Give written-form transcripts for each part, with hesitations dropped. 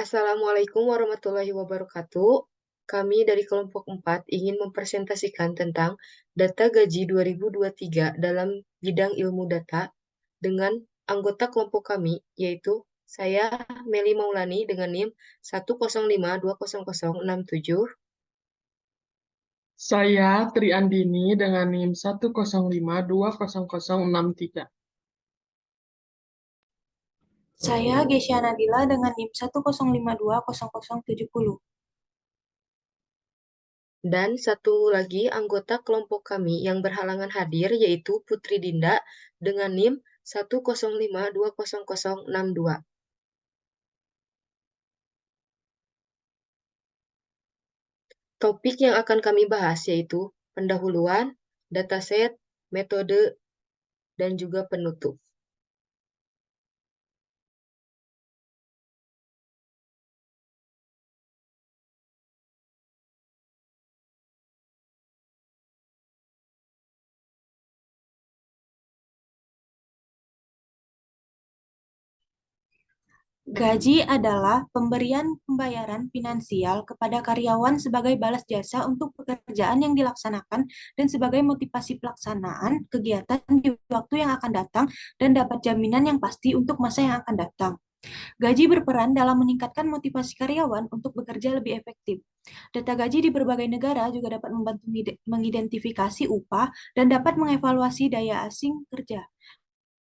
Assalamualaikum warahmatullahi wabarakatuh. Kami dari kelompok 4 ingin mempresentasikan tentang data gaji 2023 dalam bidang ilmu data dengan anggota kelompok kami, yaitu saya Meli Maulani dengan NIM 105200067. Saya Tri Andini dengan NIM 105200063. Saya Gesya Nadila dengan NIM 105200070. Dan satu lagi anggota kelompok kami yang berhalangan hadir yaitu Putri Dinda dengan NIM 105200062. Topik yang akan kami bahas yaitu pendahuluan, dataset, metode, dan juga penutup. Gaji adalah pemberian pembayaran finansial kepada karyawan sebagai balas jasa untuk pekerjaan yang dilaksanakan dan sebagai motivasi pelaksanaan kegiatan di waktu yang akan datang dan dapat jaminan yang pasti untuk masa yang akan datang. Gaji berperan dalam meningkatkan motivasi karyawan untuk bekerja lebih efektif. Data gaji di berbagai negara juga dapat membantu mengidentifikasi upah dan dapat mengevaluasi daya asing kerja.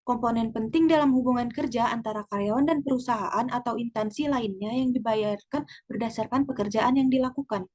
Komponen penting dalam hubungan kerja antara karyawan dan perusahaan atau instansi lainnya yang dibayarkan berdasarkan pekerjaan yang dilakukan.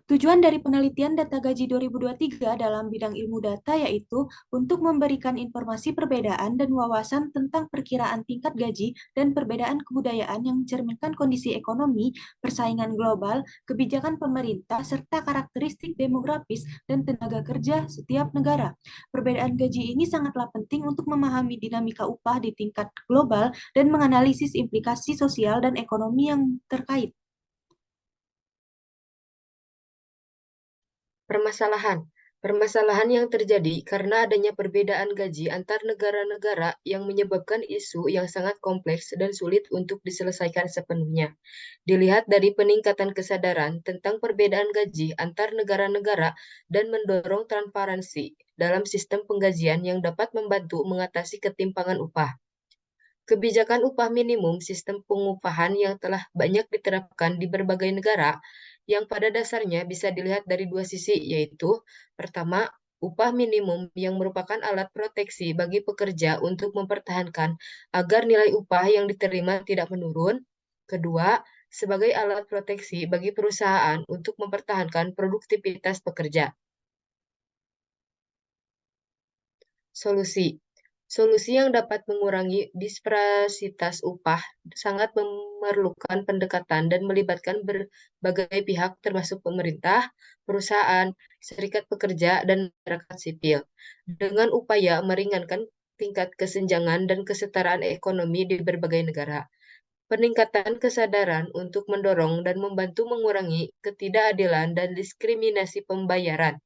Tujuan dari penelitian data gaji 2023 dalam bidang ilmu data yaitu untuk memberikan informasi perbedaan dan wawasan tentang perkiraan tingkat gaji dan perbedaan kebudayaan yang mencerminkan kondisi ekonomi, persaingan global, kebijakan pemerintah, serta karakteristik demografis dan tenaga kerja setiap negara. Perbedaan gaji ini sangatlah penting untuk memahami dinamika upah di tingkat global dan menganalisis implikasi sosial dan ekonomi yang terkait. Permasalahan yang terjadi karena adanya perbedaan gaji antar negara-negara yang menyebabkan isu yang sangat kompleks dan sulit untuk diselesaikan sepenuhnya. Dilihat dari peningkatan kesadaran tentang perbedaan gaji antar negara-negara dan mendorong transparansi dalam sistem penggajian yang dapat membantu mengatasi ketimpangan upah. Kebijakan upah minimum sistem pengupahan yang telah banyak diterapkan di berbagai negara, yang pada dasarnya bisa dilihat dari dua sisi, yaitu pertama, upah minimum yang merupakan alat proteksi bagi pekerja untuk mempertahankan agar nilai upah yang diterima tidak menurun. Kedua, sebagai alat proteksi bagi perusahaan untuk mempertahankan produktivitas pekerja. Solusi. Solusi yang dapat mengurangi disparitas upah sangat memerlukan pendekatan dan melibatkan berbagai pihak termasuk pemerintah, perusahaan, serikat pekerja, dan masyarakat sipil. Dengan upaya meringankan tingkat kesenjangan dan kesetaraan ekonomi di berbagai negara. Peningkatan kesadaran untuk mendorong dan membantu mengurangi ketidakadilan dan diskriminasi pembayaran.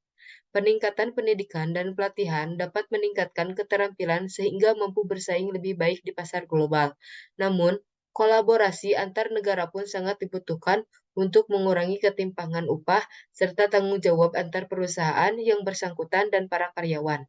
Peningkatan pendidikan dan pelatihan dapat meningkatkan keterampilan sehingga mampu bersaing lebih baik di pasar global. Namun, kolaborasi antar negara pun sangat dibutuhkan untuk mengurangi ketimpangan upah serta tanggung jawab antar perusahaan yang bersangkutan dan para karyawan.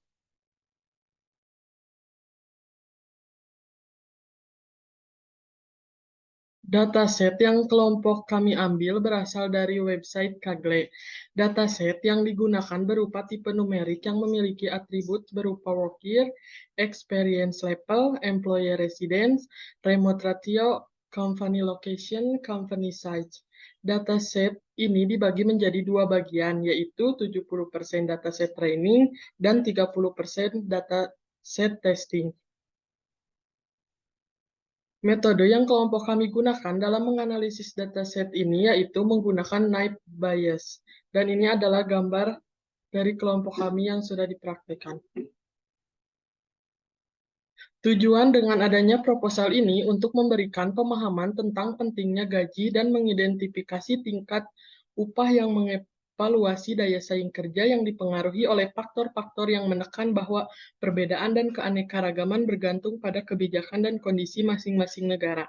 Dataset yang kelompok kami ambil berasal dari website Kaggle. Dataset yang digunakan berupa tipe numerik yang memiliki atribut berupa work year, experience level, employee residence, remote ratio, company location, company size. Dataset ini dibagi menjadi dua bagian, yaitu 70% dataset training dan 30% dataset testing. Metode yang kelompok kami gunakan dalam menganalisis dataset ini yaitu menggunakan Naive Bayes. Dan ini adalah gambar dari kelompok kami yang sudah dipraktikkan. Tujuan dengan adanya proposal ini untuk memberikan pemahaman tentang pentingnya gaji dan mengidentifikasi tingkat upah yang evaluasi daya saing kerja yang dipengaruhi oleh faktor-faktor yang menekan bahwa perbedaan dan keanekaragaman bergantung pada kebijakan dan kondisi masing-masing negara.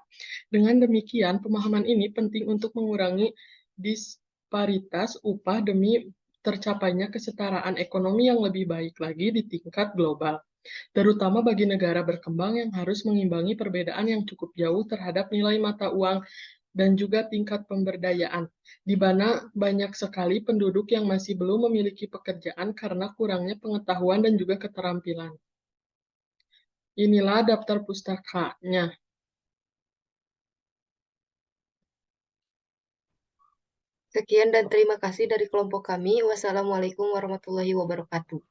Dengan demikian, pemahaman ini penting untuk mengurangi disparitas upah demi tercapainya kesetaraan ekonomi yang lebih baik lagi di tingkat global, terutama bagi negara berkembang yang harus mengimbangi perbedaan yang cukup jauh terhadap nilai mata uang dan juga tingkat pemberdayaan, di mana banyak sekali penduduk yang masih belum memiliki pekerjaan karena kurangnya pengetahuan dan juga keterampilan. Inilah daftar pustakanya. Sekian dan terima kasih dari kelompok kami. Wassalamualaikum warahmatullahi wabarakatuh.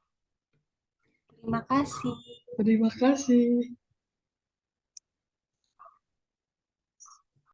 Terima kasih. Terima kasih.